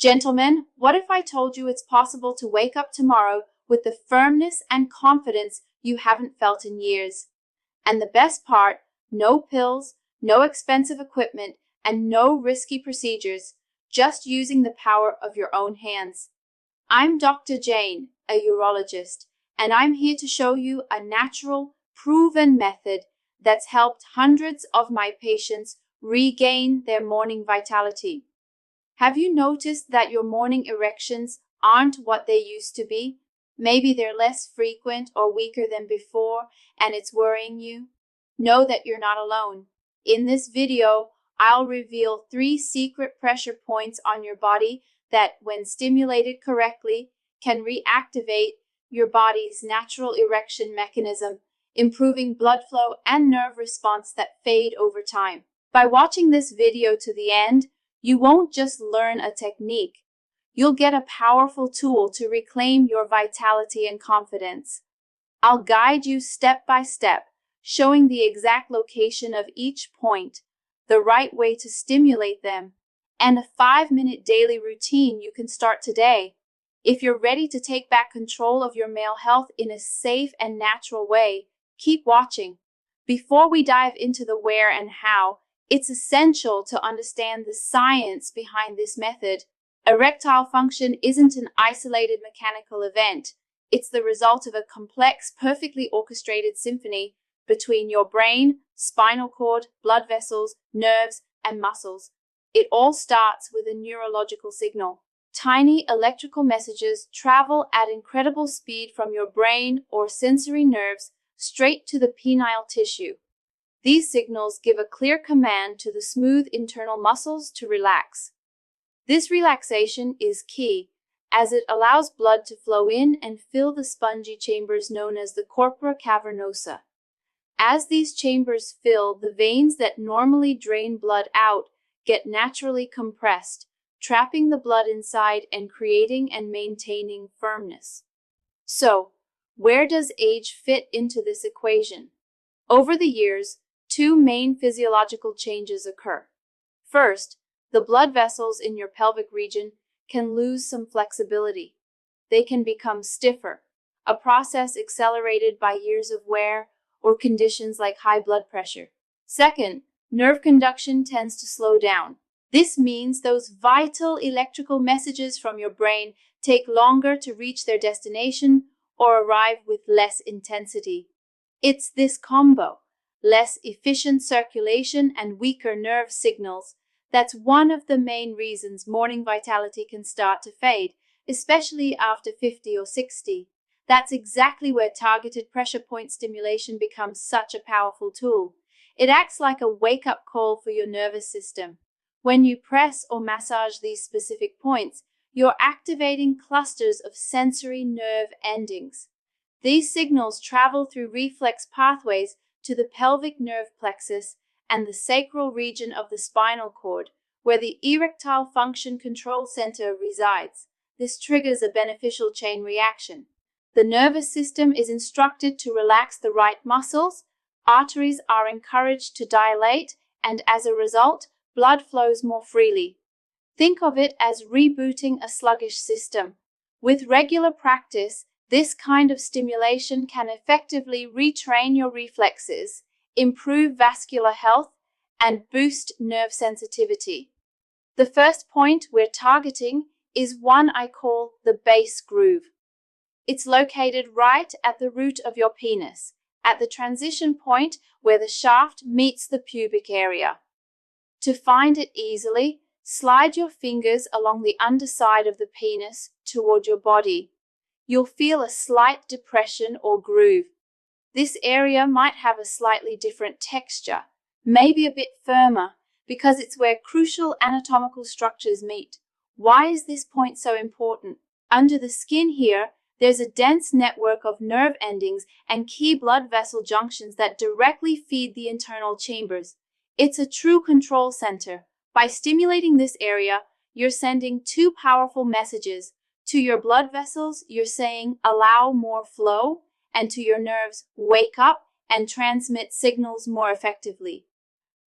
Gentlemen, what if I told you it's possible to wake up tomorrow with the firmness and confidence you haven't felt in years? And the best part, no pills, no expensive equipment, and no risky procedures, just using the power of your own hands. I'm Dr. Jane, a urologist, and I'm here to show you a natural, proven method that's helped hundreds of my patients regain their morning vitality. Have you noticed that your morning erections aren't what they used to be? Maybe they're less frequent or weaker than before, and it's worrying you? Know that you're not alone. In this video, I'll reveal 3 secret pressure points on your body that, when stimulated correctly, can reactivate your body's natural erection mechanism, improving blood flow and nerve response that fade over time. By watching this video to the end, you won't just learn a technique. You'll get a powerful tool to reclaim your vitality and confidence. I'll guide you step by step, showing the exact location of each point, the right way to stimulate them, and a 5-minute daily routine you can start today. If you're ready to take back control of your male health in a safe and natural way, keep watching. Before we dive into the where and how, it's essential to understand the science behind this method. Erectile function isn't an isolated mechanical event. It's the result of a complex, perfectly orchestrated symphony between your brain, spinal cord, blood vessels, nerves, and muscles. It all starts with a neurological signal. Tiny electrical messages travel at incredible speed from your brain or sensory nerves straight to the penile tissue. These signals give a clear command to the smooth internal muscles to relax. This relaxation is key, as it allows blood to flow in and fill the spongy chambers known as the corpora cavernosa. As these chambers fill, the veins that normally drain blood out get naturally compressed, trapping the blood inside and creating and maintaining firmness. So, where does age fit into this equation? Over the years, 2 main physiological changes occur. First, the blood vessels in your pelvic region can lose some flexibility. They can become stiffer, a process accelerated by years of wear or conditions like high blood pressure. Second, nerve conduction tends to slow down. This means those vital electrical messages from your brain take longer to reach their destination or arrive with less intensity. It's this combo, less efficient circulation and weaker nerve signals, that's one of the main reasons morning vitality can start to fade, especially after 50 or 60. That's exactly where targeted pressure point stimulation becomes such a powerful tool. It acts like a wake-up call for your nervous system. When you press or massage these specific points, you're activating clusters of sensory nerve endings. These signals travel through reflex pathways to the pelvic nerve plexus and the sacral region of the spinal cord, where the erectile function control center resides. This triggers a beneficial chain reaction. The nervous system is instructed to relax the right muscles, arteries are encouraged to dilate, and as a result, blood flows more freely. Think of it as rebooting a sluggish system. With regular practice, this kind of stimulation can effectively retrain your reflexes, improve vascular health, and boost nerve sensitivity. The first point we're targeting is one I call the base groove. It's located right at the root of your penis, at the transition point where the shaft meets the pubic area. To find it easily, slide your fingers along the underside of the penis toward your body. You'll feel a slight depression or groove. This area might have a slightly different texture, maybe a bit firmer, because it's where crucial anatomical structures meet. Why is this point so important? Under the skin here, there's a dense network of nerve endings and key blood vessel junctions that directly feed the internal chambers. It's a true control center. By stimulating this area, you're sending 2 powerful messages. To your blood vessels, you're saying, allow more flow, and to your nerves, wake up and transmit signals more effectively.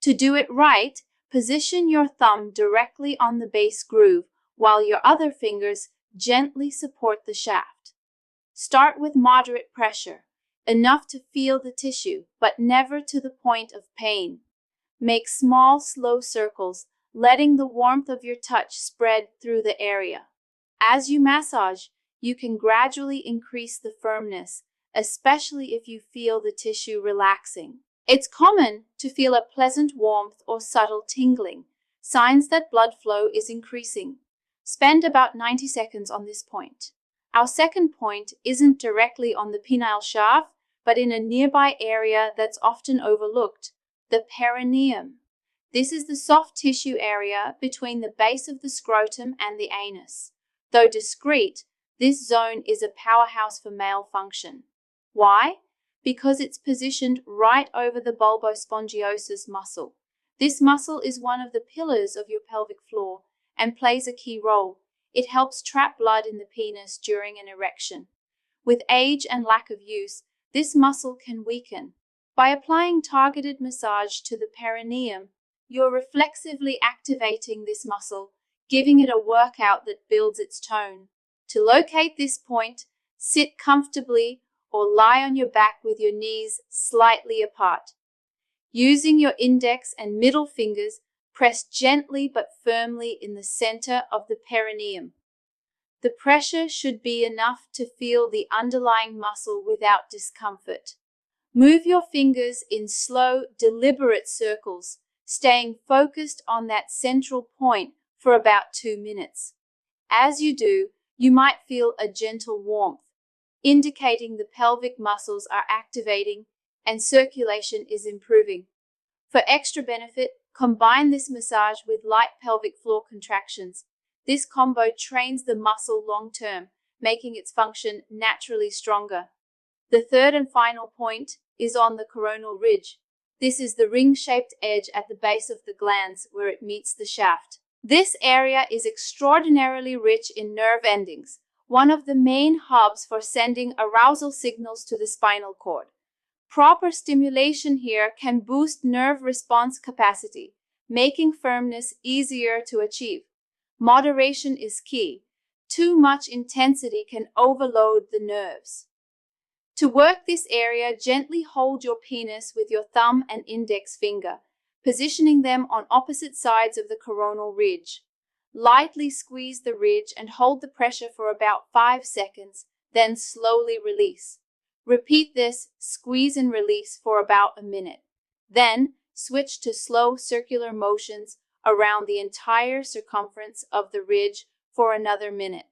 To do it right, position your thumb directly on the base groove, while your other fingers gently support the shaft. Start with moderate pressure, enough to feel the tissue, but never to the point of pain. Make small, slow circles, letting the warmth of your touch spread through the area. As you massage, you can gradually increase the firmness, especially if you feel the tissue relaxing. It's common to feel a pleasant warmth or subtle tingling, signs that blood flow is increasing. Spend about 90 seconds on this point. Our second point isn't directly on the penile shaft, but in a nearby area that's often overlooked, the perineum. This is the soft tissue area between the base of the scrotum and the anus. Though discreet, this zone is a powerhouse for male function. Why? Because it's positioned right over the bulbospongiosus muscle. This muscle is one of the pillars of your pelvic floor and plays a key role. It helps trap blood in the penis during an erection. With age and lack of use, this muscle can weaken. By applying targeted massage to the perineum, you're reflexively activating this muscle, giving it a workout that builds its tone. To locate this point, sit comfortably or lie on your back with your knees slightly apart. Using your index and middle fingers, press gently but firmly in the center of the perineum. The pressure should be enough to feel the underlying muscle without discomfort. Move your fingers in slow, deliberate circles, staying focused on that central point for about 2 minutes. As you do, you might feel a gentle warmth, indicating the pelvic muscles are activating and circulation is improving. For extra benefit, combine this massage with light pelvic floor contractions. This combo trains the muscle long-term, making its function naturally stronger. The third and final point is on the coronal ridge. This is the ring-shaped edge at the base of the glans where it meets the shaft. This area is extraordinarily rich in nerve endings, one of the main hubs for sending arousal signals to the spinal cord. Proper stimulation here can boost nerve response capacity, making firmness easier to achieve. Moderation is key. Too much intensity can overload the nerves. To work this area, gently hold your penis with your thumb and index finger, positioning them on opposite sides of the coronal ridge. Lightly squeeze the ridge and hold the pressure for about 5 seconds, then slowly release. Repeat this, squeeze and release for about a minute. Then, switch to slow circular motions around the entire circumference of the ridge for another minute.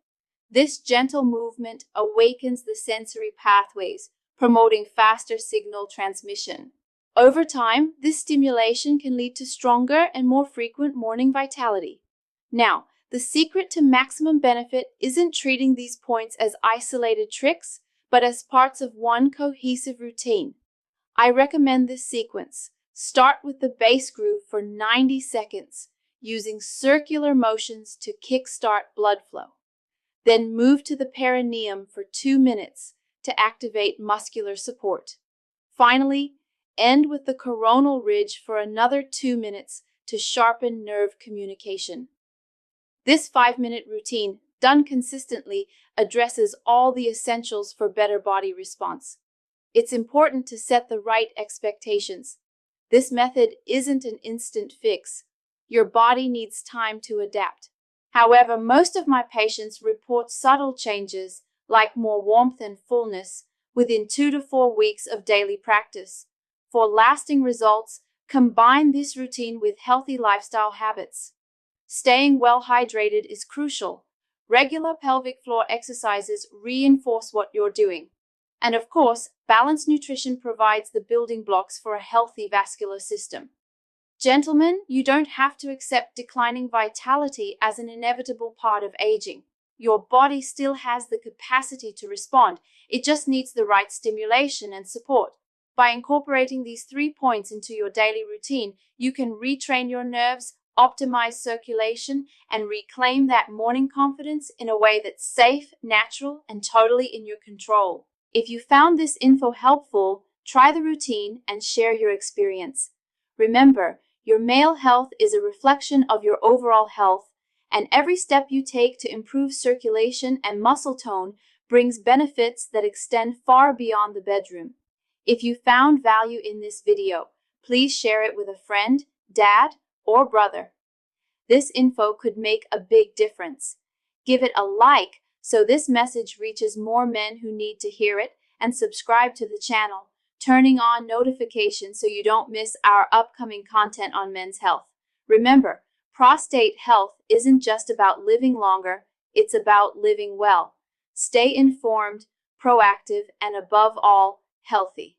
This gentle movement awakens the sensory pathways, promoting faster signal transmission. Over time, this stimulation can lead to stronger and more frequent morning vitality. Now, the secret to maximum benefit isn't treating these points as isolated tricks, but as parts of one cohesive routine. I recommend this sequence. Start with the base groove for 90 seconds, using circular motions to kickstart blood flow. Then move to the perineum for 2 minutes to activate muscular support. Finally, end with the coronal ridge for another 2 minutes to sharpen nerve communication. This 5-minute routine, done consistently, addresses all the essentials for better body response. It's important to set the right expectations. This method isn't an instant fix. Your body needs time to adapt. However, most of my patients report subtle changes, like more warmth and fullness, within 2 to 4 weeks of daily practice. For lasting results, combine this routine with healthy lifestyle habits. Staying well hydrated is crucial. Regular pelvic floor exercises reinforce what you're doing. And of course, balanced nutrition provides the building blocks for a healthy vascular system. Gentlemen, you don't have to accept declining vitality as an inevitable part of aging. Your body still has the capacity to respond. It just needs the right stimulation and support. By incorporating these 3 points into your daily routine, you can retrain your nerves, optimize circulation, and reclaim that morning confidence in a way that's safe, natural, and totally in your control. If you found this info helpful, try the routine and share your experience. Remember, your male health is a reflection of your overall health, And every step you take to improve circulation and muscle tone brings benefits that extend far beyond the bedroom. If you found value in this video, please share it with a friend, dad, or brother. This info could make a big difference. Give it a like so this message reaches more men who need to hear it, and subscribe to the channel, turning on notifications so you don't miss our upcoming content on men's health. Remember, prostate health isn't just about living longer, it's about living well. Stay informed, proactive, and above all, healthy.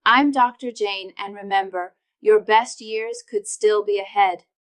I'm Dr. Jane, and remember, your best years could still be ahead.